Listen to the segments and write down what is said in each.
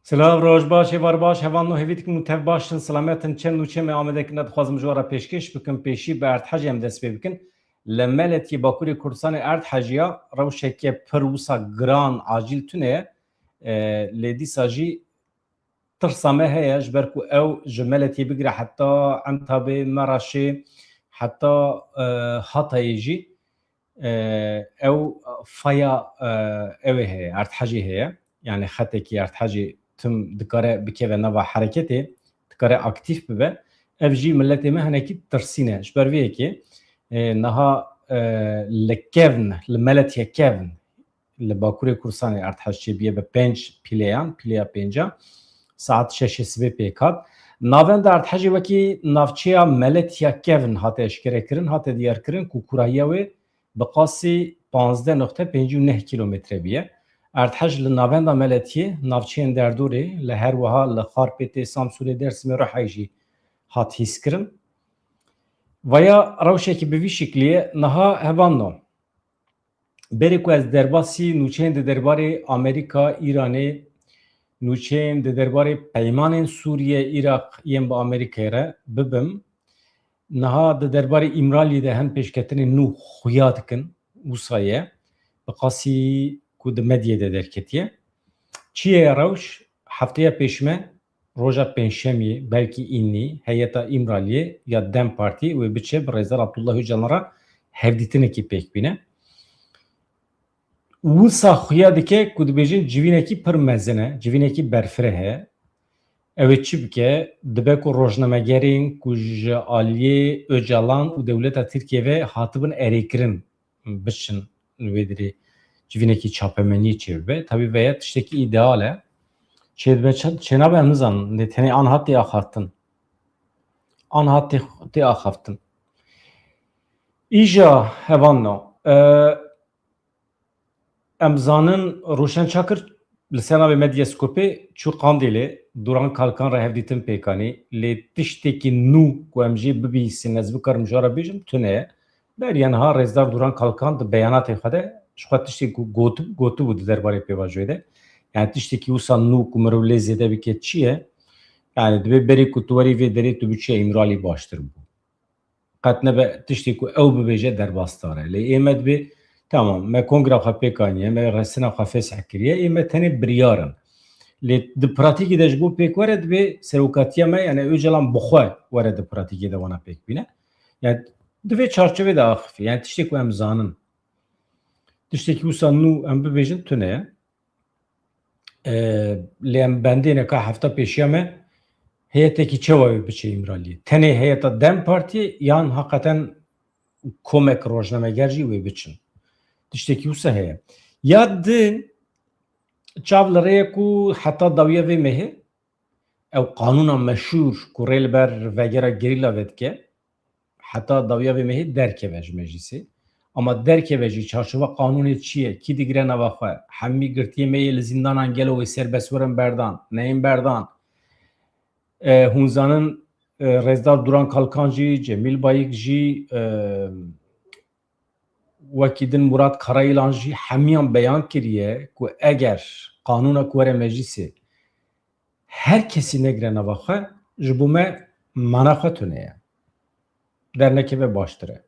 Silav roj baş, var baş, hevan no hevit kim tev başın selametin çen nuçe me amedek nad xwazim jora peşkeş bikin peşi be ert hacem dest pê bikin. Lemeleti Bakurê Kurdistanê ert hejiya rewşeke pir wisa giran acîl tune lê dîsa jî tirsa me heye ji ber ku ew ji meletê bigire heta Entabê, Meraşê heta Hatayê jî ew faya ew ê heye ert hecî heye yani xetekî ert hecî tüm dikare bikeve nava hareketê dikare aktif bibe ev jî milletê me hinekî tirsîne ji ber vê yekê niha li kevn li meletiye kevn li Bakurê Kurdistanê ert hej çêbiye bi 5 pîleyan pîleya pênca saet 6 sibê pêk hat. Navenda ert hejî wekî navçeya meletiya kevn hate eşkerekirin hate diyarkirin ku kurahiya wê bi qasî 15.59 kilometre biye. Ert hej li navenda meletiyê navçeyên derdorê li her wiha li Xarpêtê, Samsunê, Dêrsimê, Rihayê jî hat hîskirin. Vaya rewşekî bi vî şekliyê niha hevan berê ku ez derbasî nûçeyên di derbarê Amerîka, İranê, nûçeyên di derbarê peymanên Sûriye, Iraq yên bi Amerîkayê re bibim. Niha di derbarê İmraliyê de hem pêşketinên nû xuya dikin wisa ye bi qasî ku di medyê de derketiye. Çi ye rewş hefteya pêşme roja pênşemiyê belkî înî heyeta İmraliyê ya Dem Partî wê biçe bi Rêzar Abdullah Öcalan re hevdîtinekî pêk bîne. Wisa xuya dike ku dibêjin civînekî pir mezin e, civînekî berfireh heye. Ew ê çi bike? Dibe ku rojnamegerên ku ji aliyê Öcalan û dewleta Tirkiye ve hatibin erêkirin biçin wê dirê civînekî çapemeniyê çêbibe. Tabî veya tiştekî îdeal e. Çêdibe çênabe em nizanin lê tenê an hat tê axaftin. An hat tê axaftin. Îja hevan em zanin Rûşen Çakır li ser navê Medyaskopê çû Qandêlê Duran Kalkan re hevdîtin pêkanî lê tiştekî nû ku em jê bibîsîn ez bikarim jara bêjim tune ye. Beriya niha Rêzdar Duran Kalkan di beyanatê xwe de ji xwe tiştê ku gotibû di derbarê pêvajiyê de yani tiştekî wisa nû ku mirov lê zêde bike çi ye? Yani dibe berê ku tu werî vê derê tu biçîye İmralî baştir bû. Qet nebe tiştê ku ew bibêje derbastar e. Lê ême dibê tamam me kongra xwe pêkaniye me restina xwe fesh kiriye ême tenê biryarin. Lê di pratikê de ji bo pêk were dibê serokatiya me yani Öcalan bi xwe were di pratikê de wana pêk bîne. Yani di vê çarçovê de axivî yani tiştê ku em zanin. Tiştekî wisa nû em bibêjin tune ye. Lê em bendê neka hefta pêşiya me heyetekî çawa wê biçe İmraliyê. Tenê heyeta Dem Partiyê yan hakikaten komek rojnameger jî wê biçin. Tiştekî wisa heye. Ya di çav li rêye ku heta dawiya vê mehê ew qanûna meşhûr ku rê li ber vegera gerîla ve dike heta dawiya vê mehê derkeve ji meclîsê. Ama derkeve jî çarşova qanûnê çi ye? Kî digire nava xwe? Hemî girtiye me yê li zindanan gelo wê serbest werin berdan, neyên berdan. Hûn zanin Rêzdar Duran Kalkan jî, Cemîl Bayîk jî, wekî din Murat Karayılan jî hemiyan beyan kiriye ku eger qanûna ku were meclîsê her kesî negire nava xwe ji bo me mana xwe tune ye. Dernekeve baştir e.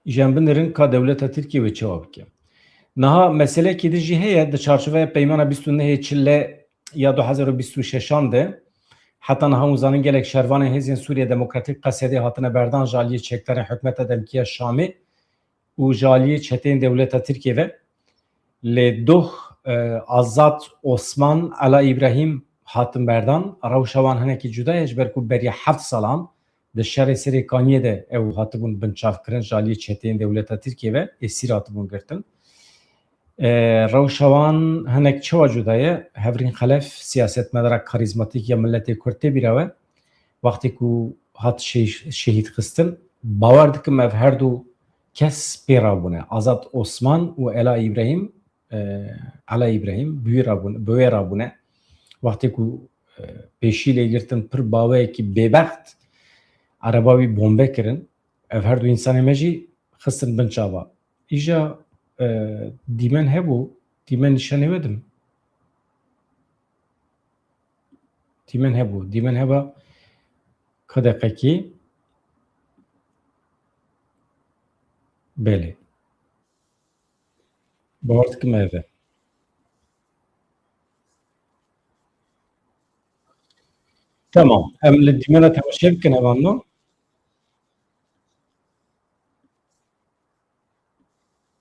Îjem binirin ka dewleta Tirkiye wê çawa bike. Niha meselekî din jî heye di çarçoveya peymana 29 Çile ya 2026 de heta niha hûn zanin gelek şervanên Hêzên Sûriye Demokratîk Qesedê hatine berdan ji aliyê çekdarên hikûmeta Demkiya Şamê û ji aliyê çeteyên dewleta Tirkiye ve lê doh Azad Osman Ela İbrahîm hatin berdan rewşa wan hinekî cuda ye ji ber ku beriya 7 salan di şerê Serêkaniyê de ew hatibûn binçavkirin ji aliyê çeteyên dewleta Tirkiye ve esîr hatibûn girtin. Rewşa wan hinek çawa cuda ye? Hevrîn Xelef siyasetmedara karizmatîk ya milletê Kurd tê bîra we wextê ku hat şehîd xistin bawer dikim ev her du kes pê rabûne. Azad Osman û Ela İbrahîm bi wê rabûne wextê ku pêşî lê girtin pir baweyekî bêbext ereba wî bombe kirin ev her du însanê me jî xistin bin çava. Îja dîmen hebû دیمن نشانه بدم دیمن هبا که کی بله باورت که مهوه tamam em li dîmena temaşe bikin evanno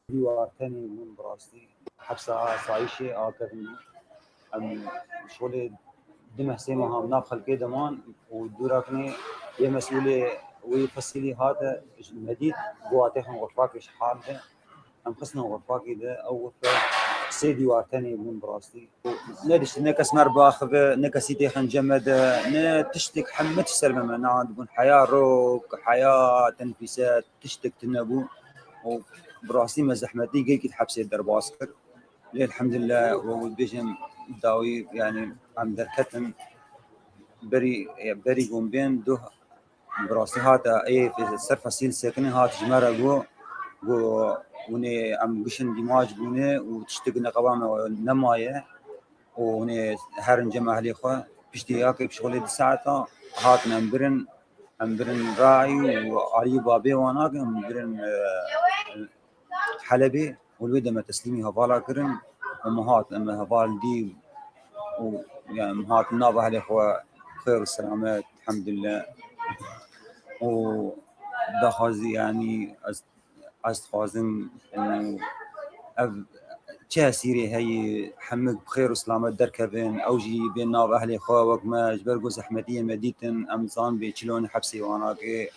ديوارتني من براستي حبسة صايشة آكرني أم شغلي دمه سيمها منافخل كده مان ودوركني يا مسؤولي ويفصلي هذا المديد قواتهم غرفاكي شحالها أم خصنا غرفاكي ده أو غرفة سيدي وارتني من براستي ندش نكس مرباخ نكسيتي خنجمد نتشتك حمت السلمة من عندكم حياة روك حياة تنفيسات تشتك تنبو وبراسي مزحمتي جيك تحبسي الدرباسكر ليه الحمد لله وبيجم داوي يعني عم دركتن بري قوم بين دو براسي هاتا اي في السرفة سيل ساكنين هات جمارة جو وني عم قشن دماج بوني وتشتقنا قوامة نماية وني هرن جمع أهلي خوا بشتياكي بشغلي دي ساعتا هاتنا أمبرن راعي وعلي بابي واناك أمبرن حلبي والويدا ما تسليمي هفالا كرن ومهات أما هفال دي ويعني مهات النابة أهلي خوا خير والسلامات الحمد لله ودخازي يعني أستخازن إنه چه سيري هي حمك بخير وسلامة دركبن أوجي بين ناب أهلي خوا وكما جبرقو زحمتية مديتن أمزان بيشلون حبسي واناكي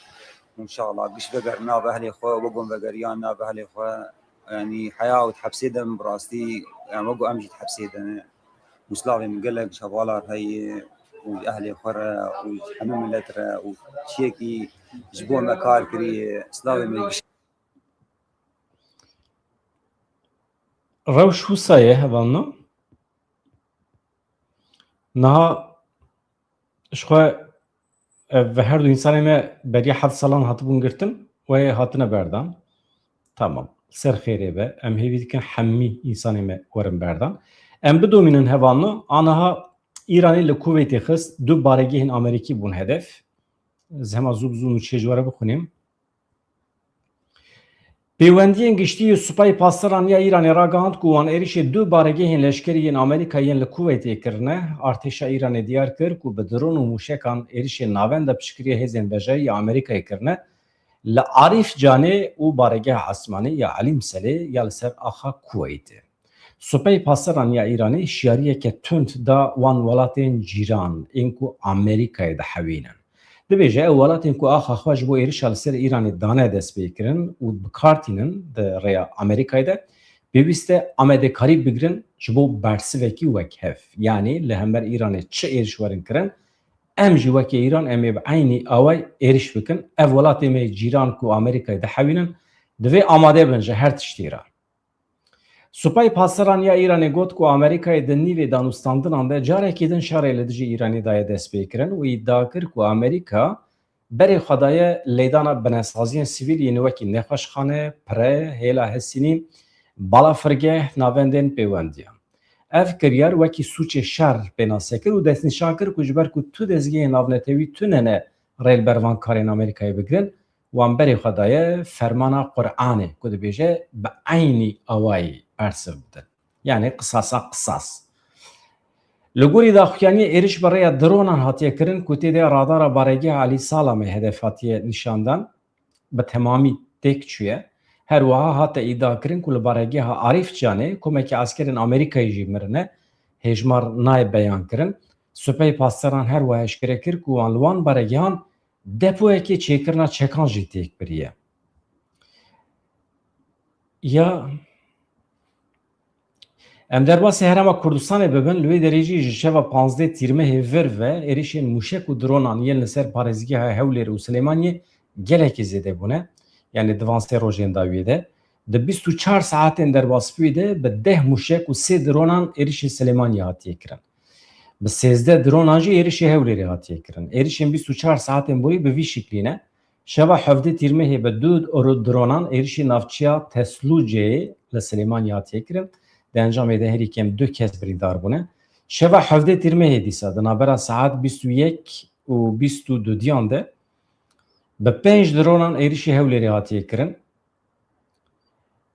وإن شاء الله قش بقر ناب أهلي خوا وقوم بقريان ناب أهلي خوا يعني حياة وتحبسيدا من براستي يعني وقو أمجي تحبسيدا وسلاوي مقلق شغالار هي وأهلي خورا وحمام اللترة وشيكي جبوع مكار كري سلاوي مقش روش وصاية هبانو نها شخوا ve her insan me beri had salan hatibun girtin ve hatına berdan tamam ser xeyre be em hevidikin hammi insan me warın berdan em bi dominin hevanlı anaha İran ile kuvveti xist du baregihin Ameriki bun hedef zema zubzun çejwara bixunim Peyvendiyên giştî supayê passeraniya Îranê ragihand ku wan êrişê du baregehên leşkeriyên Amerîkayên li Kuveytê kirine, artêşa Îranê diyar kir ku bi dron û mûşekan êrişên navenda piştgiriya hêzên bejayî ya Amerîkayê kirine li Arîf Canê û baregeha esmanî ya Elî Miselê ya li ser axa Kuveytê. Supayê passeraniya Îranê şiyariyeke tund da wan welatên cîran ên ku Amerîkayê dihewînin. Dibêje ew welatên ku axa xwe ji bo êrişa li ser Îranê dane dest pê kirin û bikartînin di rêya Amerîkayê de pêwîst e amêdekarî bigirin ji bo bersivekî wek hev. Yani li hember Îranê çi êriş werin kirin em jî wekî Îran em ê bi eynî away êriş bikin. Ev welatê me cîran ku Amerîkayê dihewînin divê amade bin ji her tiştî re. Supayê passeraniya Îranê got ku Amerîkayê di nîvê danûstandinan de carekî din şerê li dijî Îranê daye dest pê kirin û îdia kir ku Amerîka berê xwe daye lêdana binesaziyên sivîl yên wekî nexweşxane, pire, hêla hesînî, balafirgeh navendên pêwendiyan. Ev kiryar wekî sûçê şer pênase kir û destnîşan kir ku ji ber ku tu dezgehên navnetewî tunene rêlbervankarên Amerîkayê bigirin wan berê xwe daye fermana Qur'anê ku dibêje bi eynî awayî ersiv bidin. Yani qisasa qisas. Li gorî daxuyaniyê êriş bi rêya dronan hatiye kirin ku tê de radara baregeha Elî Salamê hedef hatiye nîşandan bi temamî têk çûye. Her wiha hate îdia kirin ku li baregeha Arîf Canê komekî askerên Amerîkayê jî mirine hêjmar naye beyan kirin. Supayê passeran her wiha eşkere kir ku wan li wan baregehan depoyekê çêkirina çekan jî têk biriye. Ya em derbasî herêma Kurdistanê bibin li wê derêjî ji şeva 15 tîrmehê vir ve êrişên mûşek û dronan yên li ser parêzgeha Hewlêr û Silêmaniyê gelekî zêde bûne. Yani divan sê rojên dawiyê de di 24 saetên derbasbûyê de bi 10 mûşek û 3 dronan êrişê Silêmaniyê hatiye kirin. Bi 13 dronan jî êrişê Hewlêrê hatiye kirin. Êrişên 24 saetên borî bi vî şiklî ne. Şeva 17 tîrmehê bi 2 dronan êrişê navçeya Teslûceyê li Silêmaniyê hatiye kirin. de encam ede her ikem 2 kes birîndar bûne. Şeva 17 tîrmehê dîsa di navbera saet 21 û 22 diyan de bi 5 dronan êrişî Hewlêrê hatiye kirin.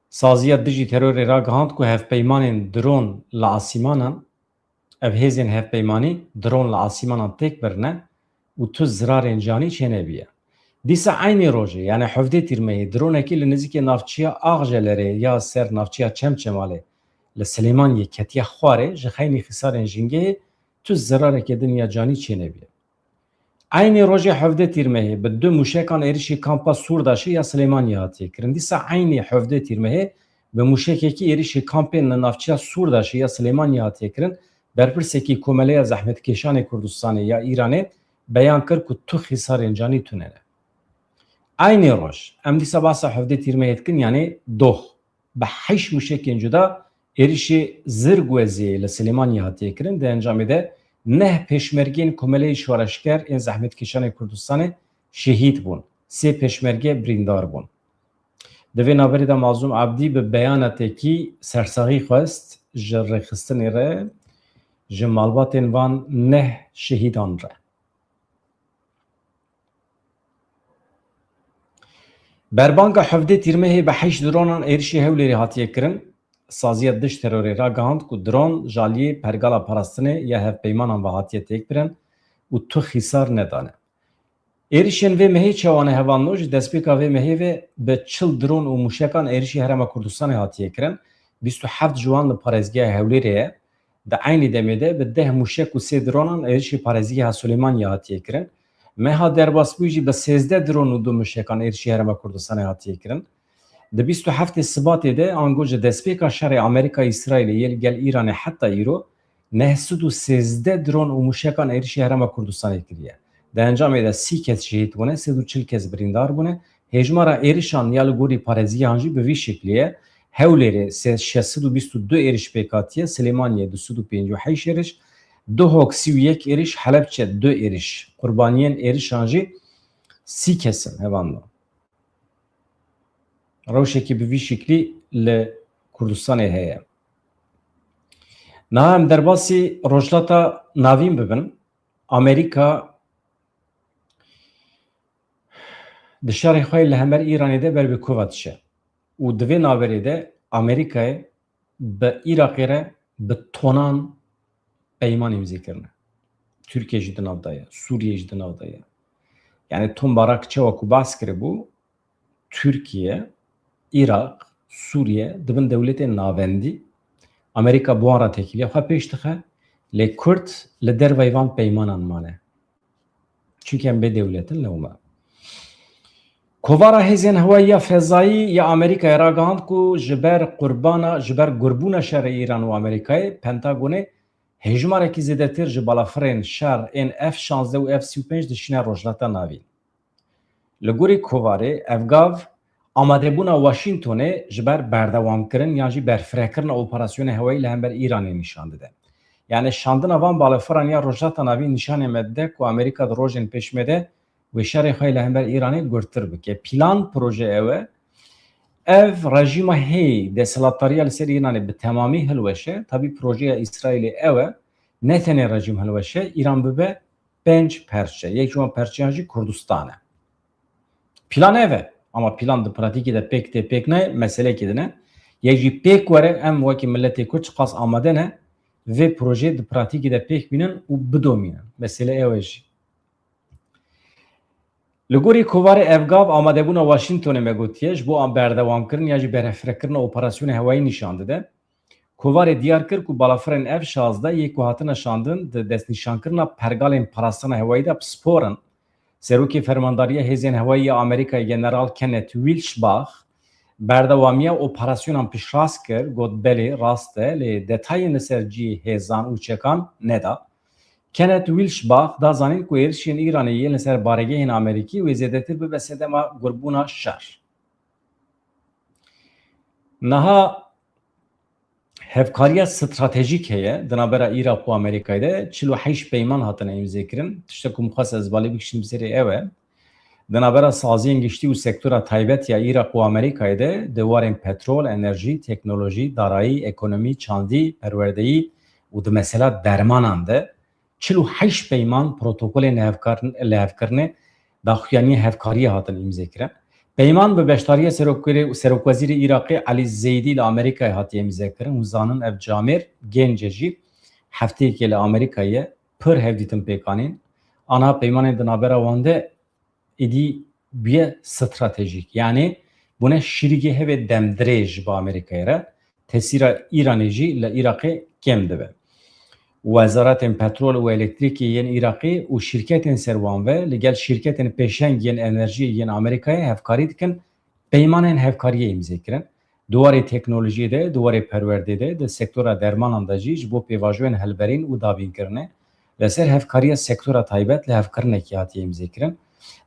Saziya dijî terorê ragihand ku hevpeymanên dron li asîmanan ev hêzên hevpeymanî dron li asîmanan têk birine û tu zirarên canî çênebiye. Dîsa aynê rojê yani 17 tîrmehê dronekî li nêzîkê navçeya Axjelerê ya ser navçeya Çemçemalê li Silêmaniyê ketiye xwarê ji xeynî xîsarên jîngehê tu zirarekê din ya canî çênebiye. Aynê rojê 17 tîrmehê bi 2 mûşekan êrişî kampa Sûrdaşê ya Silêmaniyê hatiye kirin. Dîsa aynê 17 tîrmehê bi mûşekekî êrişî kampên li navçeya Sûrdaşê ya Silêmaniyê hatiye kirin. Berpirsekî Komeleya Zehmetkeşanê Kurdistanê ya Îranê beyan kir ku tu xîsarên canî tunene. Aynê roj em dîsa basa 17 tîrmehê dikin yani doh bi 8 mûşekên cuda êrişî Zirgwezê li Silêmaniyê hatiye kirin de encamê de neh pêşmergên Komeleyê Şoreşker ên Zehmetkeşanê Kurdistanê şehîd bûn. 3 pêşmerge birîndar bûn. Di vê naberê de Mazlûm Abdî bi beyanatekî sersaxî xwest ji rêxistinê re ji malbatên van neh şehîdan re. Berbanka 17 tîrmehê bi 8 dronan êrişî Hewlêrê hatiye kirin. Saziya diş terorê ragihand ku dron ji aliyê pergala parastinê ya hevpeymanan ve hatiye têk birin û tu xîsar nedane. Êrişên vê mehê çawane hevanno ji destpêka vê mehê ve bi 40 dron û mûşekan êrişî Herêma Kurdistanê hatiye kirin. 27 ciwan li parêzgeha Hewlêrê ye. Di aynê demê de bi 10 mûşek û 3 dronan êrişî parêzgeha Sulêmaniyê hatiye kirin. Meha derbasbûyî jî bi 13 dron û 2 mûşekan êrişî Herêma Kurdistanê hatiye kirin. Di 27 Sibatê de ango ji destpêka şerê Amerîka İsraîlê yê gel Îranê heta îro 913 dron û mûşekan êrişî Herêma Kurdistanê kiriye. Di encamê de 30 kes şehîd bûne, 340 kes birîndar bûne. Hêjmara êrişan ya li gorî parêziyan jî bi vî şeklî ye. Hewlêrê 622 êriş pêk hatiye, Silêmaniyê 258 êriş, Duhok 31 êriş, Helepçe 2 êriş. Qurbaniyên êrişan jî 30 kesin hevanno. Rewşekî bi vî şeklî li Kurdistanê heye. Niha em derbasî rojhilata navîn bibin. Amerîka di şerê xwe li hemer Îranê de ber bi kuva dişe. Û di vê naberê de Amerîkayê bi Iraqê re bi tonan peyman imzîkirine. Türkiye jî di nav da ye, Sûriye jî di nav da ye. Yani tom barak çawa ku bahs kiribû Türkiye, Irak, Sûriye dibin dewletên navendî. Amerîka bu ara tekiliye xwe pêş dixe lê Kurd li derveyê van peymanan mane. Çünkü em bê dewletin li hûme. Kovara hêzên hewayî ya fezayî ya Amerîkayê ragihand ku ji ber gurbûna şerê Îran û Amerîkayê Pentagonê hejmarekî zêdetir ji balafirên şer ên F-16 û F-35 dişîne rojhilata navîn. Li gorî Kovarê evgav amadebûna Washingtonê ji ber berdewamkirin yan jî berfirekirina operasyona hewayî li hember Îranê nîşan dide. Yani şandina van balafiran ya rojhilata navîn nîşanê me dide ku Amerîka di rojên pêşmê de wê şerê xwe li hember Îranê gurtir bike. Plan proje ew e ev rejîma hêyî desthilatdariya li ser Îranê bi temamî hilweşe. Tabî projeya İsraîlê ew e ne tenê rejîm hilweşe Îran bibe 5 perçe. Yek ji wan perçeyan jî Kurdistan e. Plan ev e ama plan di pratikê de pêk tê pêk ne meselekê dine. Yek jî pêk were em wekî milletê Kurd qas amade ne vê projê di pratikê de pêk bînin û bidomînin. Mesele ew e jî. Li gorî Kovarê evgav amadebûna Washingtonê me gotiye ji bo berdewamkirin ya jî berfirekirina operasyona hewayî nîşan dide. Kovarê diyar kir ku balafirên F-16 yê ku hatine şandin di destnîşankirina pergalên parastina hewayî de pisporin. Serokê Fermandariya Hêzên Hewayî ya Amerîkayê General Kenneth Wilsbach berdewamiya operasyonan piştrast kir got belê rast e lê detayên li ser cî hêzan û çekan neda. Kenneth Wilsbach da zanîn ku êrişên Îranê yên li ser baregehên Amerîkî wê zêdetir bibe sedema gurbûna şer. Niha hevkariya stratejîk heye di navbera Îrak û Amerîkayê de 48 peyman hatine imzêkirin. Tiştek ku mixwast ez balê bikişînim serê ew e. Denabera saziyên giştî û sektora taybet ya Iraq û Amerîkayê de dewarên petrol, enerjî, teknolojî, darayî, ekonomî, çandî, perwerdeyî û di mesela dermanan de 48 peyman protokolên lehevkirinê daxuyaniyê hevkariyê hatin îmzêkirin. Peyman bi beşdariya Serokwezîrê Iraqê Elî Zeydî li Amerîkayê hatiye îmzêkirin û zanin ev camêr gêncê jî hefteyekê li Amerîkayê pir hevdîtin pêkanîn. Ana peymanên di navbera wan de êdî bûye stratejîk. Yani bûne şîrîgê hevê demdirê ji bo Amerîkayê re tesîra Îranê jî li Iraqê kêm dibe. Wezaretên petrol û elektrîkê yên Iraqê û şîrketên serwan ve li gel şîrketên pêşeng yên enerjiyê yên Amerîkayê hevkarî dikin, peymanên hevkariyê îmzêkirin. Duwarê teknolojiyê de, duwarê perwerdê de, di sektora dermanan de jî ji bo pêvajiyên helberîn û davînkirinê li ser hevkariya sektora taybet li hevkirinekê hatiye îmzêkirin.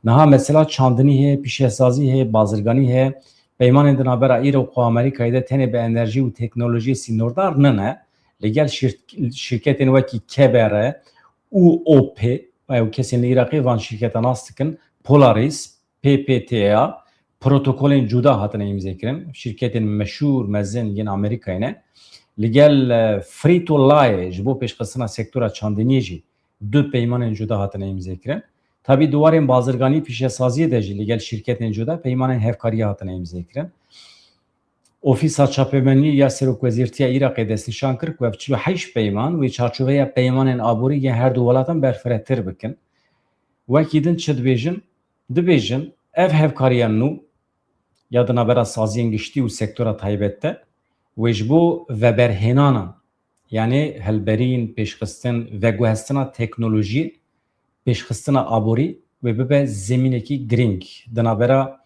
Niha mesela çandinî heye, pîşesazî heye, bazirganî heye, peymanên di navbera Îro û Amerîkayê de tenê bi enerjî û teknolojiyê sînordar nine, li gel şirketên wekî KBR û OP ew kesên li Iraqê van şirketan nas dikin, Polaris, PPTA protokolên cuda hatine îmzêkirin. Şirketên meşhûr mezin yên Amerîkayê ne. Li gel Frito-Lay ji bo pêşxistina sektora çandiniyê jî du peymanên cuda hatine îmzêkirin. Tabii duwarên bazirganî pîşesaziyê de jî li gel şirketên cuda peymanên hevkariyê hatine îmzêkirin. Ofîsa Çapemeniya ya Serokwezîrtiya Iraqê destnîşan kir ku ev 48 peyman wê çarçoveya peymanên aborî yên her du welatan berfirehtir bikin. Wekî din çi dibêjin? Dibêjin ev hevkariya nû ya di navbera saziyên giştî û sektora taybet de wê ji bo veberhênanan yani helberîn, pêşxistin, veguhestina teknolojî, pêşxistina aborî wê bibe zemînekî giring di navbera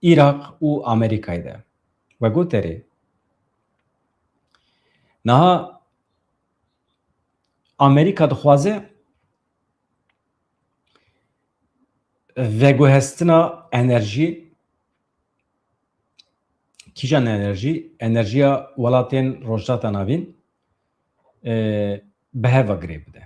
Iraq û Amerîkayê de. We goterê niha Amerîka dixwaze veguhestina enerjî kîjan enerjî? Enerjiya welatên Rojhata Navîn bi hev girê bide.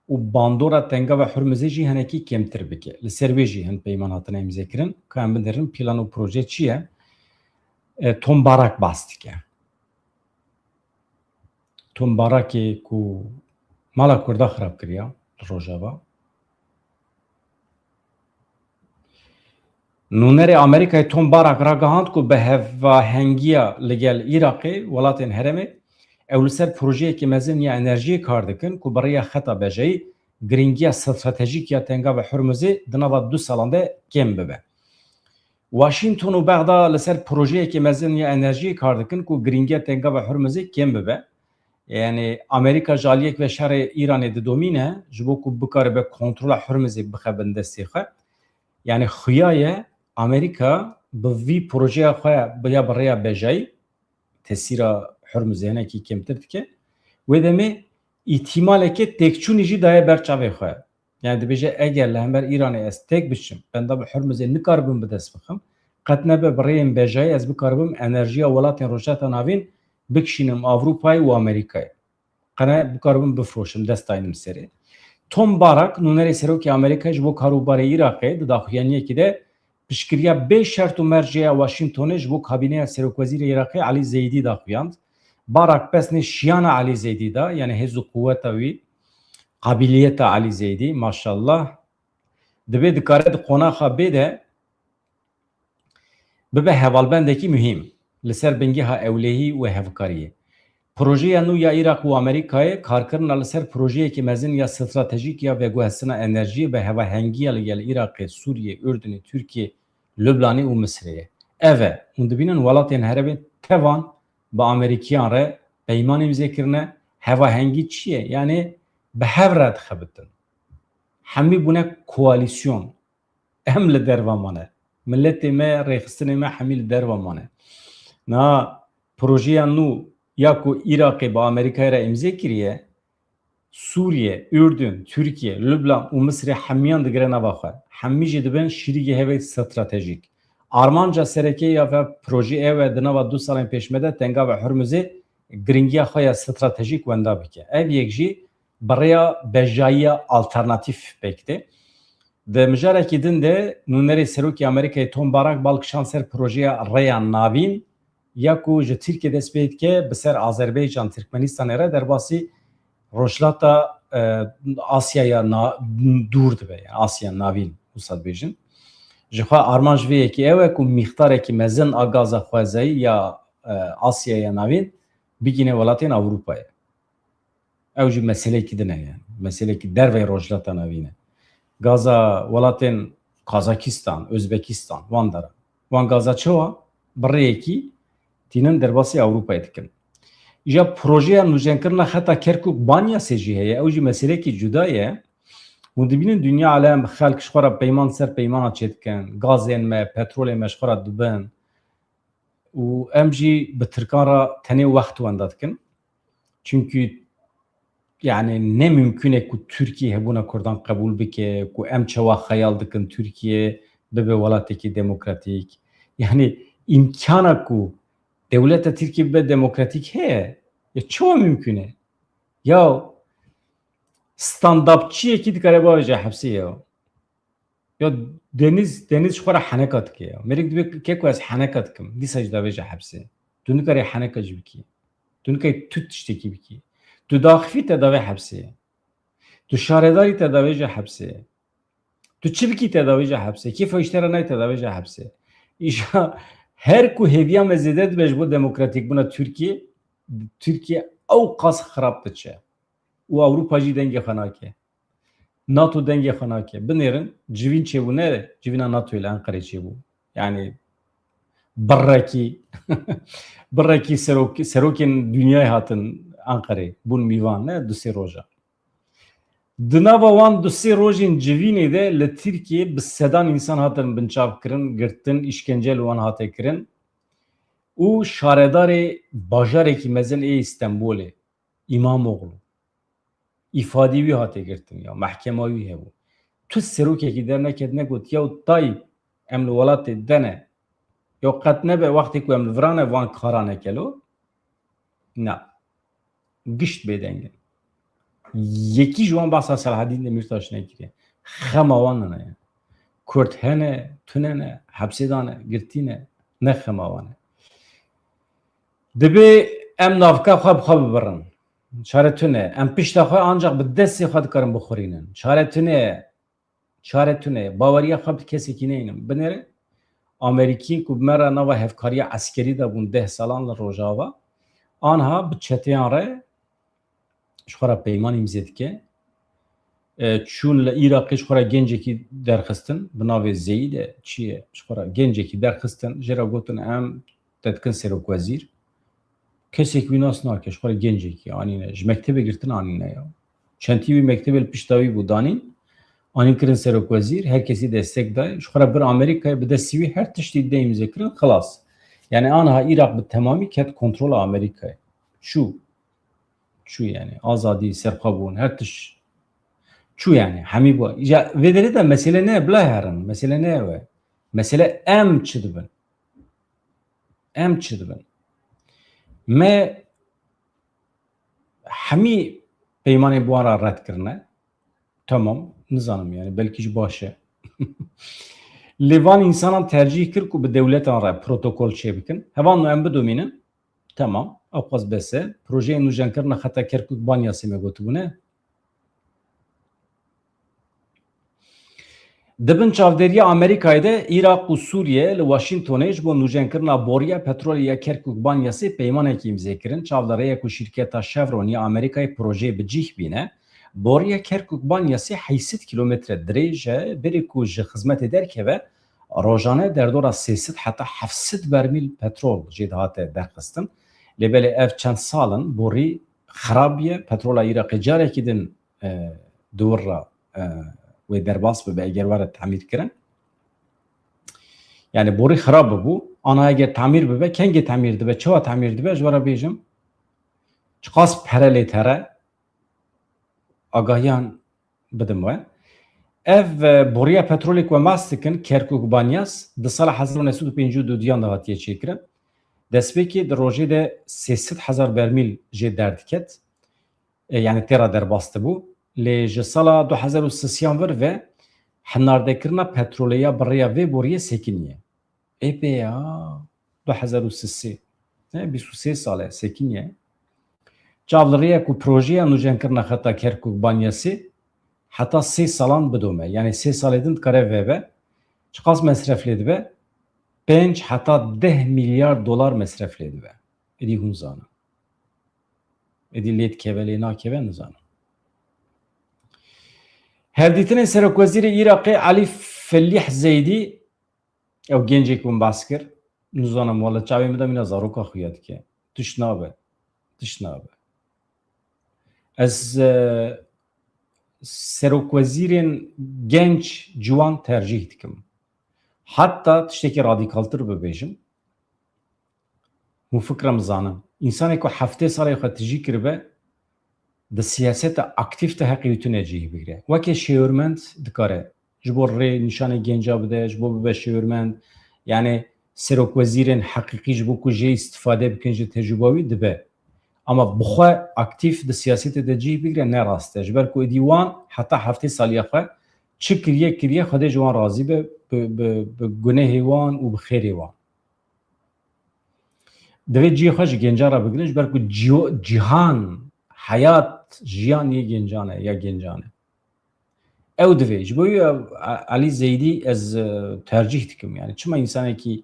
û bandora tenga ve Hurmuzê jî hinekî kêmtir bike. Li ser wê jî hin peyman hatine îmzêkirin. Ka em bidirin plan û proje çi ye? Tombarak bas dike. Tombarakê ku mala Kurda xirab kiriya Rojava. Nûnerê Amerîkayê tombarak ragihand ku bi hevahengiya li gel Iraqê welatên herêmê ew li ser projeyekî mezin ya enerjiyê kar dikin ku bi rêya xeta bejeyî giringiya stratejîk ya tenga ve Hurmuzê di nava du salan de kêm bibe. Washington û Bexda li ser projeyekî mezin ya enerjiyê kar dikin ku giringiya tenga ve Hurmuzê kêm bibe. Yani Amerîka ji aliyek ve şerê Îranê didomîne ji bo ku bikaribe kontrola Hurmuzê bixe bin destê xwe. Yani xuya ye Amerîka bi vî projeya xwe ya bi rêya bejeyî tesîra Hurmuzê hinekî kêmtir dike. Wê demê îhtimaleke têkçûnî jî daye ber çavê xwe. Yani dibêje eger li hember Îranê ez têk biçim, benda bi Hurmuzê nikaribim bi dest bixim, qet nebe bi rêyên bejeyî ez bikaribim enerjiya welatên Rojhata Navîn bikişînim Avrupayê û Amerîkayê. Qene bikaribim bifroşim, dest dayînim serê. Tombarak nûnerê Serokê Amerîkayê ji bo karûbarê Iraqê di daxuyaniyekî de piştgiriya bê şert û merceya Washingtonê ji bo kabîneya Serokwezîrê Iraqê Elî Zeydî daxuyand. Barak pesnê şiyana Elî Zeydî da yani hêz û quweta wî qabiliyeta Elî Zeydî maşallah dibe dikare di qonaxa bê de bibe hevalbendekî mühim li ser bingeha ewlehî û hevkariyê. Projeya nû ya Iraq û Amerîkayê karkirina li ser projeyekî mezin ya stratejîk ya veguhestina enerjiyê ve hevahengiya li gel Iraqê, Sûriyê, Ürdünê, Tirkiye, Lübnanê û Misrê. Ev e hûn dibînin welatên herêmê tevan bi Amerîkiyan re peyman îmzêkirine. Hevahengî çi ye? Yani bi hev re dixebitin. Hemî bûne koalîsyon. Em li derva mane. Milletê me, rêxistinê me hemî li derva mane. Na projeya nû ya ku Iraqê bi Amerîkayê re imzê kiriye, Sûriye, Ürdün, Tirkiye, Lübnan û Misrê hemiyan digire nava xwe. Hemî jî dibin şîrîgê hevê stratejîk. Armanca serekê ya ve proje ev di nava du salên pêşmede tenga ve Hurmuzê giringiya xwe ya stratejîk wenda bike. Ev yek jî bi rêya bejayiya alternatîv pêkte. De mijareki din de nuneri Serokê Amerîkayê Tom Barak balkişan ser projeya Rêya Navîn ya ku ji Tirkiye dest pê dike bi ser Azerbaycan Tirkmenistanê re derbasî rojhilata Asyaya dûr dibe, yani Asya Navîn wisa dibêjin. Ji xwe arman ji vê yekî ew e ku mîxtarekî mezin a gaza xwezayî ya Asyaya Navîn bigîne welatên Ewropayê. Ew jî meselekî din e yani. Meselekî dervê rojhilata navîn e. Gaza welatên Kazakistan, Özbekistan, wan dere. Wan gaza çawa bi rêyekî tînin derbasî Ewropayê dikin. İja projeya nûjenkirina xeta Kerkûk Banyasê jî heye. Ew jî meselekî cuda ye. Hûn dibînin dunya alem xelk ji xwe re peyman ser peymana çê dikin. Gazên me, petrolê me ji xwe re dibin. û em jî bi Tirkan re tenê wext wenda dikin. Çünkü yani ne mümkün e ku Türkiye hebûna Kurdan qebûl bike, ku em çawa xeyal dikin Türkiye bibe welatekî demokratîk. Yani imkana ku devleta Türkiye bibe demokratîk heye. Ya çawa mümkün e? Ya stand-upçiyekî dikare bavêje hepsê ya. Ya deniz ji xwe re heneka dike ya. Merîk dibe ke ku ez heneka dikim, dîsa jî davêje hepsê. Tu nikarî heneka jî bikî. Tu nikarî tut tiştekî bikî. Tu daxivî te davê hepsê. Tu şaredarî te davêje hepsê. Tu çi bikî te davêje hepsê. Kêfa îştera nayê te davêje hepsê. İşa her ku hêviya me zêde dibe ji bo demokratîkbûna Türkiye, Türkiye ew qas xirab diçe. û Ewropa jî dengê xwe nake. NATO dengê xwe nake. Binêrin civîn çêbû ne civîna NATOyê li Enqereyê çêbû. Yani birrekî birrekî serokên dünyayê hatin Enqereyê bûn mîvan ne du sê roja. Di nava wan du sê rojên civînê de li Tirkiye bi sedan însan hatin binçavkirin, girtin, îşkence li wan hate kirin û şaredarê bajarekî mezin ê Stenbolê İmamoğlu îfadî wî hate girtin ya mehkema wî hebû. Tu serokekî derneket negot ya Tayyip em li welatê dene ya qet nebe wextê ku em li virane wan kara nekelo. Na. Gişt bêdengin. Yekî ji wan behsa Selaheddîn Demirtaş nekiriye. Xema wan nene ye. Kurd hene, tunene, hepsê dane, girtîne, ne xema wan e. Dibe em navka xwe bi xwe bibirin. Çare tune. Em pişta xwe ancak bi destê xwe dikarin bixwînin. Çare tune. Çare tune. Baweriya xwe bi kesekî neynim. Binêre Amerîkîn ku me re nava hevkariya eskerî de bûn 10 salan li Rojava. Anha bi çeteyan re ji xwe re peyman îmzê dike. Çûn li Iraqê ji xwe re gencekî derxistin. Bi navê Zeyî de çi ye? Ji xwe re gencekî derxistin. Jê re gotin em te dikin serokvezîr. Kesek wî nas nake ji xwe re gencekî anîne. Ji mektebê girtin anîne ya. Çentî wî mektebê li pişta wî bû danîn. Anîn kirin serokvezîr. Herkesî destek daye. Ji xwe re bir Amerîkayê bi destî wî her tiştî dê îmzê kirin xilas. Yani anha Irak bi temamî ket kontrola Amerîkayê. Çû yani azadî, serxwebûn, her tiş çû yani hemî bu. Ya vê derê de mesele ne bila herin. Mesele ne ew e? Mesele em çi dibin. Em çi dibin. Me hemî peymanê bu wan re red kirine. Tamam, nizanim yani belkî ji baş e. Lê van însanan tercih kir ku bi dewletan re protokol çê bikin. Hevan em bidomînin. Tamam. Ew qas bes e. Projeyên nûjenkirina xeta Kerkûk Banyasê me gotibûne. Dibin çavdêriya Amerîkayê de Iraq û Sûriye li Washingtonê ji bo nûjenkirina boriya petrolê ya Kerkûk Banyasê peymanekî imzê kirin. Çavdareye ku şîrketa Chevron ya Amerîkayê projeyê bi cih bîne. Boriya Kerkûk Banyasê 800 kilometre dirêj e. Berê ku ji xizmetê derkeve rojane derdora 300 heta 700 bermîl petrol jê dihate derxistin. Lêbelê ev çend salin borî xirab ye. Petrola Iraqê carekî din dûr re wê derbas bibe eger were temîr kirin. Yani borî xirab bibû. Ana eger temîr bibe kengê temîr dibe, çawa temîr dibe ji were bêjim çi qas perelê tere agahiyan bidim we. Ev boriya petrolê ku em mas dikin Kerkûk Banyas di sala 1952 de hatiye çêkirin. Destpêkê di rojê de 300,000 bermîl jê derdiket. Yani têra derbas dibû. Lê ji sala 2023 vir ve حناردکرنا پترولیا بریا وی بوریه سکینیه ای بیا 2003 نه 23 ساله سکینیه çavlırıya ku projeye nujen kirna xeta Kerkuk banyası hatta 3 salan bidome. Yani 3 saledin kare vebe çıkas mesrefledi be 5 hatta 10 milyar dolar mesrefledi be. Edi hunzana. Edi let keveli na keven zana. Herditine Serok Veziri Irak'ı Ali Fellih Zeydi ev gencek bun baskır nuzanam valla çavimi da mina zaruka xuyat ki. Tışnabe. Tışnabe. Ez Serokvezirên genç ciwan tercih dikim. Hatta tiştekî radikaltir bibêjim. Hûn fikrim zanim. İnsanê ku heftê salê xwe tijî kiribe di siyaseta aktif de heqî tune cih bigire. Wekê şêwirmend dikare. Ji bo rê nîşanê genca bide, ji bo bibe şêwirmend. Yani Serokvezirên heqîqî ji bo ku jê istifade bikin ji tecrübe wî dibe. Ama bu aktif de siyasete de cih bigire ne rast e. Jiber ku diwan hatta hafte saliya xwe çi kiriye xwedê ji wan razî be bi gunehê wan û bi xêrê wan. Divê ciyê xwe ji gencan re bigirin jiber ku cîhan hayat jiyan yê gencan e ya gencan e. Ew divê ji bo wî Alî Zeydî ez tercih dikim yani çima insanekî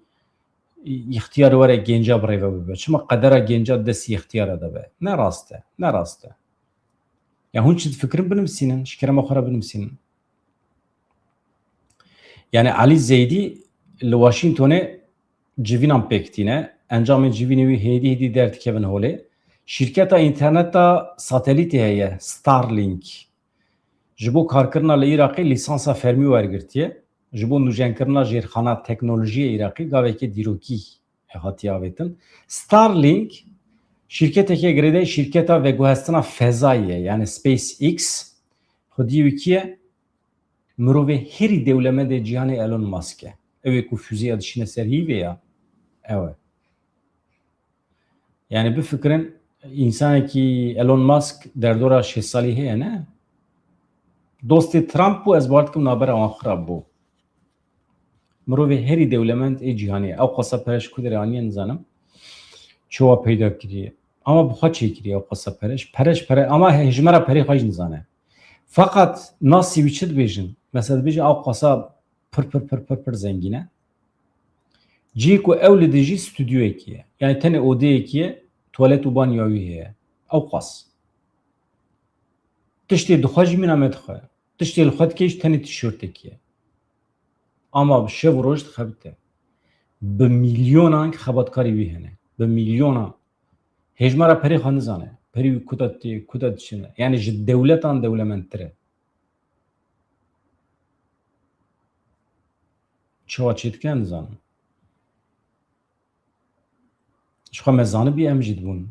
ihtiyar were genca birêve bibe. Çima qedera genca destî ihtiyara de be. Ne rast e. Ne rast e. Ya hûn çi fikrin binivîsînin, ji kerema xwe re binivîsînin. Yani Alî Zeydî li Washingtonê civînan pêk tîne. Encamên civînê wî hêdî derdikevin holê. Şîrketa interneta satelîtê heye Starlink. Ji bo karkirina li Iraqê lîsansa fermî wergirtiye. Ji bo nûjenkirina jêrxana teknolojiyê Iraqî gavekê dîrokî hatiye avêtin. Starlink şîrketeke girêdayî şîrketa veguhestina fezayî ye yani SpaceX xwedî wî kî ye? Mirovê herî dewlemendê cîhanê Elon Musk e. Ew ê ku füzeya dişîne ser hîvê ya. Ew e. Yani bifikirin insanekî Elon Musk derdora 6 salî heye ne? Dostê Trump bû ez bar dikim nabera wan xirab bû. Mirovê herî dewlemend ê cîhanê ew xwesa pereş ku derê aniye nizanim çawa peyda kiriye. Ama bu xwe çêkiriye ew xwesa pereş ama hejmera perê xwe jî nizane. Fakat nasî wî çi dibêjin? Mesela dibêjin ew xwesa pir zengîn e. Cî ku ew li dijî stûdyoyekî ye. Yani tenê odeyekî ye, tuwalet û banyoya wî heye. Ew xwas. Tiştê dixwe jî mîna me dixwe. Tiştê li xwe dike jî tenê tîşörtekî ye. Ama şev roj dixebite. Bi milyonan xebatkarî wî hene. Bi milyonan. Hejmara perê xwe nizane. Perî wî ku da dişine. Yani ji dewletan dewlemendtir e. Çawa çê dike nizanim. Ji xwe me zanibî em jî dibûn.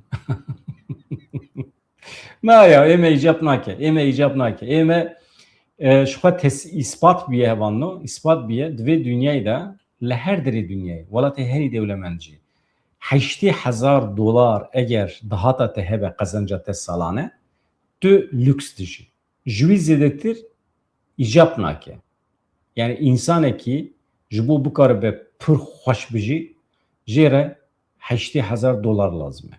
Na ya ême îcab nake. Ême îcab nake. Ême ji xwe îspat bîye hevanno. İspat bîye divê dünyayê de li her derê dünyayê welatê herî dewlemend jî 80,000 dolar eger dihata te hebe qezanca te salane tu lüks dijî. Ji wî zêdetir îcab nake. Yani insanekî ji bo bikaribe pir xweş bijî jê re 80,000 dolar lazım e.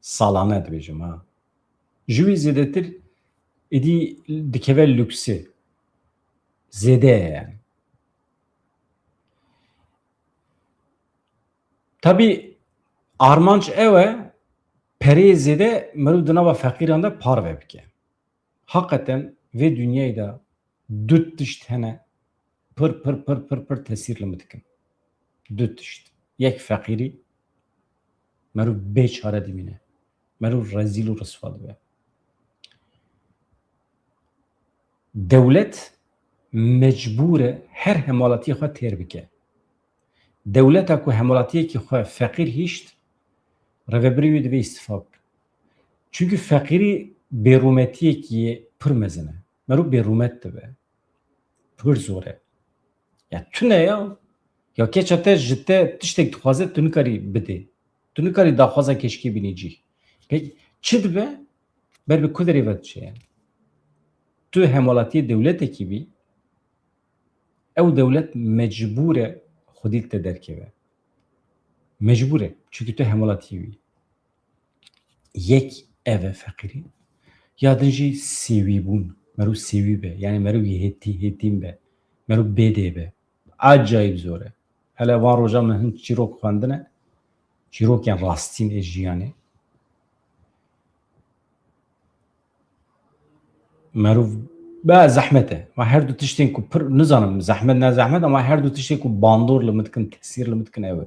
Salane dibêjim ha. Ji wî zêdetir êdî dikeve lüksî. Zêde ye yani. Tabii armanc ew e pereyê zêde mirov di nava feqîran de par vebike. Hakikaten vê dünyayê de du tişt hene pir tesîr li me dikin. Du tişt. Yek feqîrî mirov bêçare dimîne. Mirov rezîl û risva dibe. Dewlet mecbûr e her hemalatiyê xwe têr bike. Dewleta ku hemalatiyekî xwe feqîr hîşt rêvebirî wî divê îstîfa bike. Çünkü feqîrî bêrûmetiyekî pir mezin e. Mirov bêrûmet dibe. Pir zor e. Ya tune ya. Ya keça te ji te tiştek dixwaze tu nikarî bidê. Tu nikarî daxwaza keşkê binî cî. Peki çi dibe? Ber bi ku derê ve diçe yani. تو همالاتی دولت کی بی او دولت مجبوره خودی تدرکه مجبوره çünkü تو همالاتی بی یک ev فقیری یادنجی سیوی بون مرو سیوی به یعنی مرو هتیم به مرو بده به acayip زوره hele van roja me hin çîrok xwendine çîrokên rastîn ê jiyanê merov be zehmet e ma her du tiştên ku pir nizanim zehmet ne zehmet ama her du tiştê ku bandor li min dikin tesîr li min dikin ew e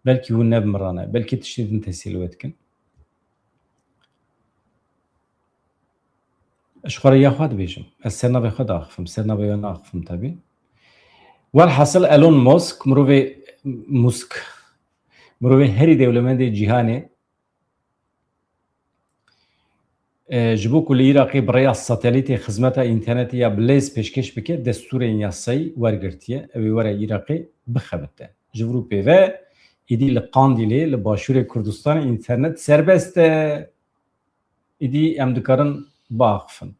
belkî hûn nebmirane belkî tiştê din tesîr li we dikin ji xwe re ya xwe dibêjim ez sernavê xwe diaxivim sernavê we naxivim tevî welhasil Elon Musk mirovê herî dewlemendê cîhanê ji bo ku li Iraqê bi rêya satelîtê xizmeta înternetê ya bilêz pêşkêş bike destûrên yasayî wergirtiye ew ê were Iraqê bixebite ji vir û pêve êdî li Qandîlê li Başûrê Kurdistanê înternet serbest e êdî em dikarin biaxivin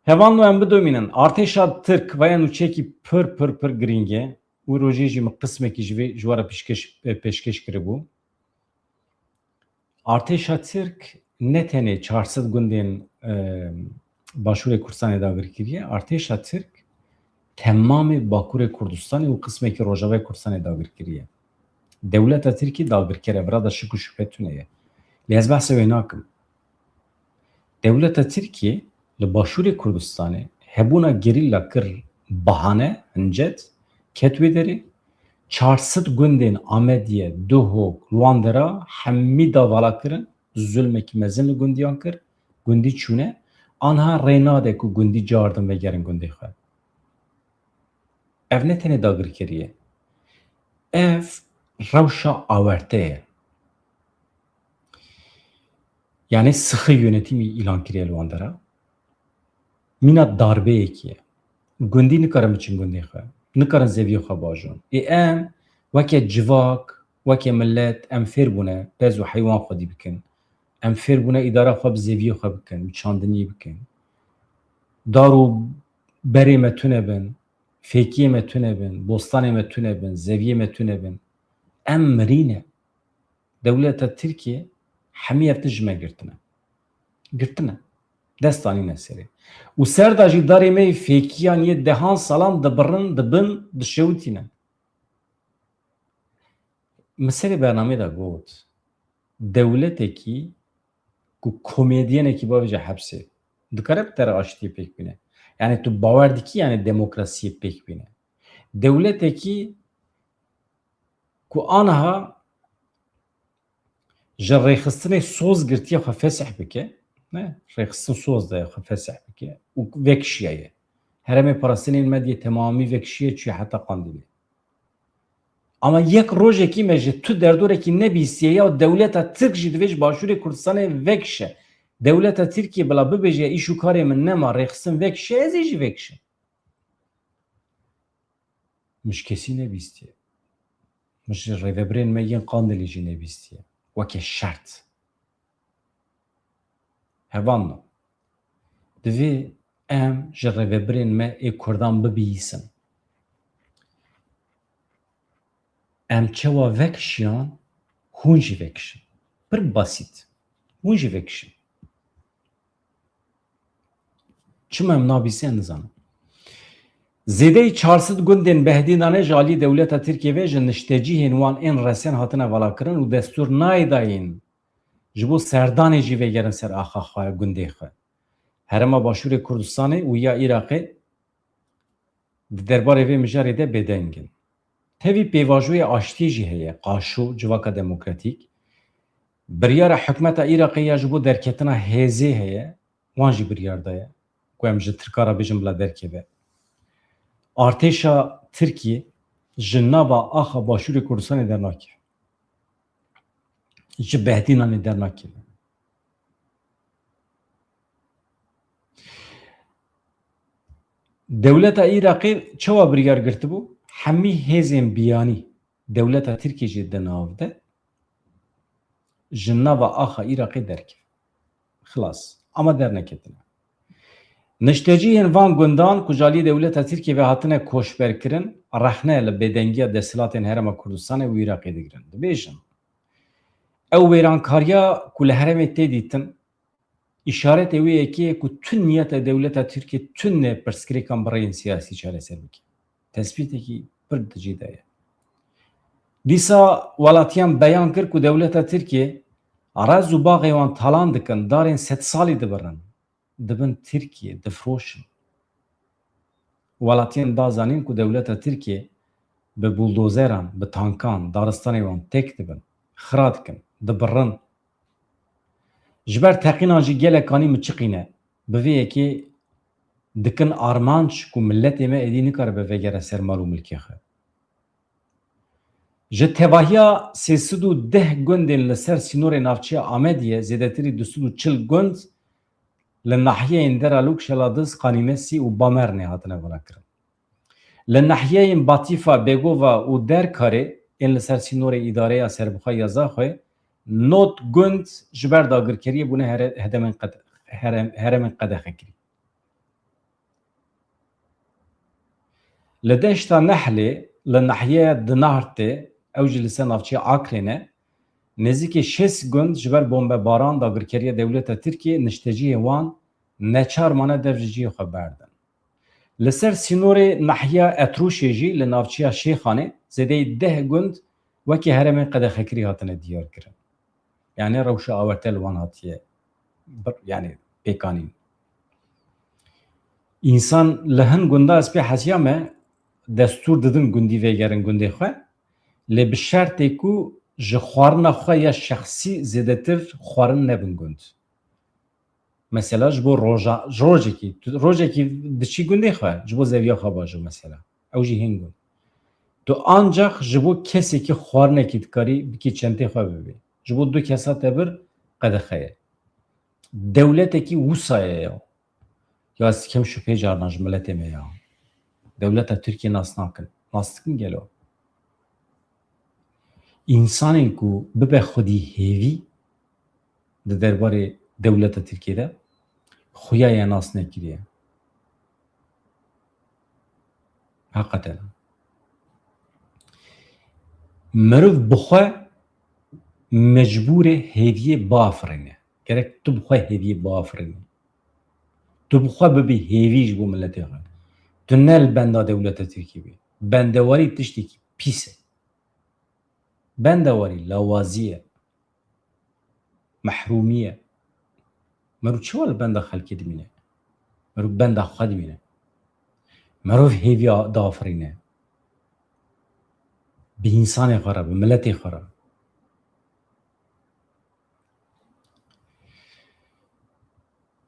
hevan em bidomînin artêşa Tirk veya nûçekî pir giring e û rojê jî min qismekî ji vê ji we re pêşkêş kiribû artêşa Tirk ne tenê 400 gundên Başûrê Kurdistanê dagir kiriye artêşa Tirk temamê Bakurê Kurdistanê û qismekî Rojavayê Kurdistanê dagir kiriye dewleta Tirkî dagirker e vira da şik û şüphe tune ye lê ez behsê wê nakim dewleta Tirkiyê li Başûrê Kurdistanê hebûna gerîlla kir bahane hincet ket wê derê 400 gundên Amediye Duhok Luandera hemî davala kirin zulmekî mezin li gundiyan kir gundî çûne anha rê nade ku gundî cardin vegerin gundê xwe ev ne tenê dagirkerî ye ev rewşa awerte ye yani sıxı yönetimî îlan kiriye li wan dera mîna darbeyekî ye gundî nikarin biçin gundê xwe nikarin zeviyê xwe bajon ê em weke civak weke millet em fêr bûne pez û heywan xwedî bikin em fêr bûne îdara xwe bi zeviyê xwe bikin bi çandiniyê bikin dar û berê me tune bin fêkiyê me tune bin bostanê me tune bin zeviyê me tune bin em mirîne dewleta Tirkiye hemî ev ji me girtine destanîne serê û ser da jî darê me fêkiyan yê dehan salan dibirin dibin dişewitîne miserê bernamê da got dewletekî ku komedyenekî bavêje hepsê dikare bi te re aştiyê pêk bîne yani tu bawer dikî yani demokrasiyê pêk bîne dewletekî ku aniha ji rêxistinê soz girtiye xwe fesih bike ne rêxistin soz daye xwe fesih bike û vekişiye ye heremê parastinên medyê temamî vekişiye çûye heta Qandîlê ama yek rojekî me ji tu derdorekî nebîstiye ya dewleta Tirk jî divê ji Başûrê Kurdistanê vekişe dewleta Tirkiye bila bibêje îş û karê min nema rêxistin vekişe ez ê jî vekişim mij kesî nebîstiye mij ji rêveberên me yên Qandîlê jî nebîstiye weke şert hevan no divê em ji rêveberên me ê Kurdan bibîsin em çawa vekişiyan hûn jî vekişin pir basît hûn jî vekişin çima em nabîsiyan nizanim zêdeyî 400 gundên behdînanê ji aliyê dewleta Tirkiye ve ji niştecihên wan ên resên hatine valakirin û destûr nayedayîn ji bo serdanê jî vegerin ser axa xwe gundê xwe herema Başûrê Kurdistanê û ya Iraqê di derbarê vê mijarê de bêdengin tevî pêvajoyê aştiyê jî heye qaşo civaka demokratîk biryara hikûmeta Iraqê ya ji bo derketina hêzê heye wan jî biryar daye ku em ji Tirkara bêjin bila derkeve artêşa Tirkiye ji nava axa Başûrê Kurdistanê dernakeve ji behdînanê dernakeve dewleta Iraqê çawa biryar girtibû hemî hêzên biyanî dewleta Tirkiye jî di nav de ji nava axa Iraqê derkeve xilas ama derneketine Nişteciyên van gundan ku jalî dewleta Tirkiye ve hatine koşberkirin rehne li bêdengiya desthilatên Herêma Kurdistanê û Iraqê digirin. Dibêjin ew wêrankariya ku li herêmê tê dîtin îşaretê wê yekê ku tune niyeta dewleta Tirkiye tune pirsgirêkan birayên siyasî çareser bike. Tespîtekî pir dicî de ye. Dîsa welatiyan beyan kir ku dewleta Tirkiye raz û baxê wan talan dikin, darên sed salî dibirin, dibin Tirkiye, difroşin. Welatiyan da zanîn ku dewleta Tirkiye bi buldozeran, bi tankan, daristanê wan têk dibin, xira dikin, dibirin. Ji ber teqînan jî gelek anî miçiqîne. Bi vê yekê dikin armanc ku milletê me êdî nikaribe vegere ser mal û milkê xwe. Ji tevahiya 310 gundên li ser sînorê navçeya Amediyê zêdetirî 240 gund li nahiyeyên Dera Lûk, Şeladis, Qanîmesî û Bamernê hatine velakirin. Li nahiyeyên Batîfa, Bêgova û Derkarê ên li ser sînorê îdareya Serbixwe ya Zaxwe not gund ji ber dagirkeriyê bûne herêmên qedexekirî. Li deşta Nehlê li nahiyeya Dinartê ew jî li ser navçeya Akrê ne nêzîkî 6 gund ji ber bombebaran dagirkeriya dewleta Tirkiye nişteciyê wan neçar mane dev ji ciyê xwe berdin. Li ser sînorê nahiyeya Etrûşê jî li navçeya Şêxanê zêdeyî 10 gund wekî herêmên qedexekirî hatine diyarkirin. Yani rewşa awerte li wan hatiye yani pêkanîn. İnsan li hin gunda ez pê hesiya me destûr didin gundî vêgerin gundê xwe lê bi şertê ku ji xwarina xwe ya şexsî zêdetir xwarin nebin gund. Mesela ji bo rojekî diçî gundê xwe ji bo zeviya xwe bajî mesela. Ew jî hîn gund. Tu ancak ji bo kesekî xwarinekî dikarî bikî çentê xwe bibî. Ji bo du kesa te bir qedexe ye. Dewletekî wisa ye ya. Ya ez kim şüphê carna ji milletê me ya. Dewleta Tirkiye nas nakin. Nas dikin gelo. İnsanên ku bibe xwedî hêvî di derbarê dewleta Tirkiye'de xuya ya nas nekiriye. Hakikaten. Meriv bi xwe mecbûr e hêviyê biafirîne. Gerek tu bi xwe hêviyê biafirînî. Tu bi xwe bibî hêvî ji bo milletê xwe. Tu ne li benda dewleta Tirkiye bî. Bendewarî tiştekî pîs e. Bendewarî lawazî ye. Mehrûmî ye. Merû çawa li benda xelkê dimîne? Merû benda xwe dimîne. Merûv hêvî diafirîne. Bi însanê xwe re, bi milletê xwe re.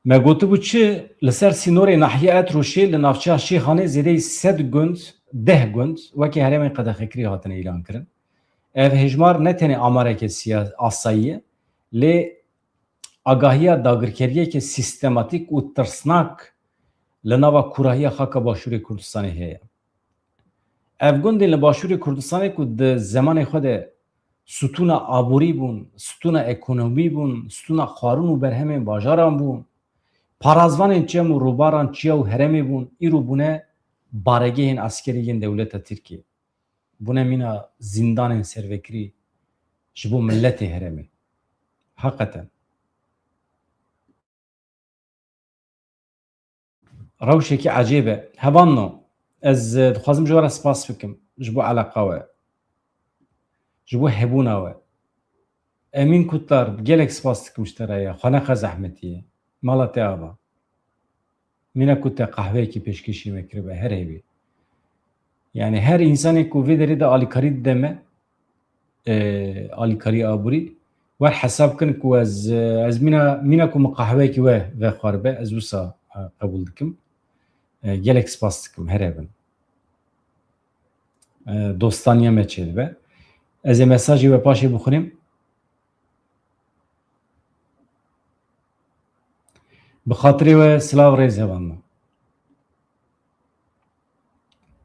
Me gotibû çi li ser sînorê nahiye Etrûşê li navçeya Şêxanê zêdeyî 10 gund wekî herêmên qedexekirî hatine îlan kirin. Ev hejmar ne tenê amareke asayî ye lê agahiya dagirkeriyeke sîstematîk û tirsnak li nava kurahiya xaka Başûrê Kurdistanê heye. Ev gundên li Başûrê Kurdistanê ku di zemanê xwe de stûna aborî bûn, stûna ekonomî bûn, stûna xwarin û berhemên bajaran bûn, parazvanên çem û rûbaran çiya û herêmê bûn, îro bûne baregehên askerî yên dewleta Tirkiye. Bûne mîna zindanên servekirî ji bo milletê herêmê. Hakikaten. Rewşekî ecêb e. Hevanno ez dixwazim ji we re spas bikim ji bo eleqa we. Ji bo hebûna we. Emîn Kutlar gelek spas dikim ji te re ya. Xwe nexe zehmetî ye. Mala te ava. Mîna ku te qehweyekî pêşkêşî me kiribe her hêvî. Yani her insanê ku vê derê de alîkarî dide me alîkarî aborî wer hesab kin ku ez mîna ku min qehweyekî we vexwaribe ez wisa qebûl dikim. Gelek spas dikim her evin. Dostaniya me çêdibe. Ez ê mesajê we paşê bixwînim. Bi xatirê we silav rêz hevanno.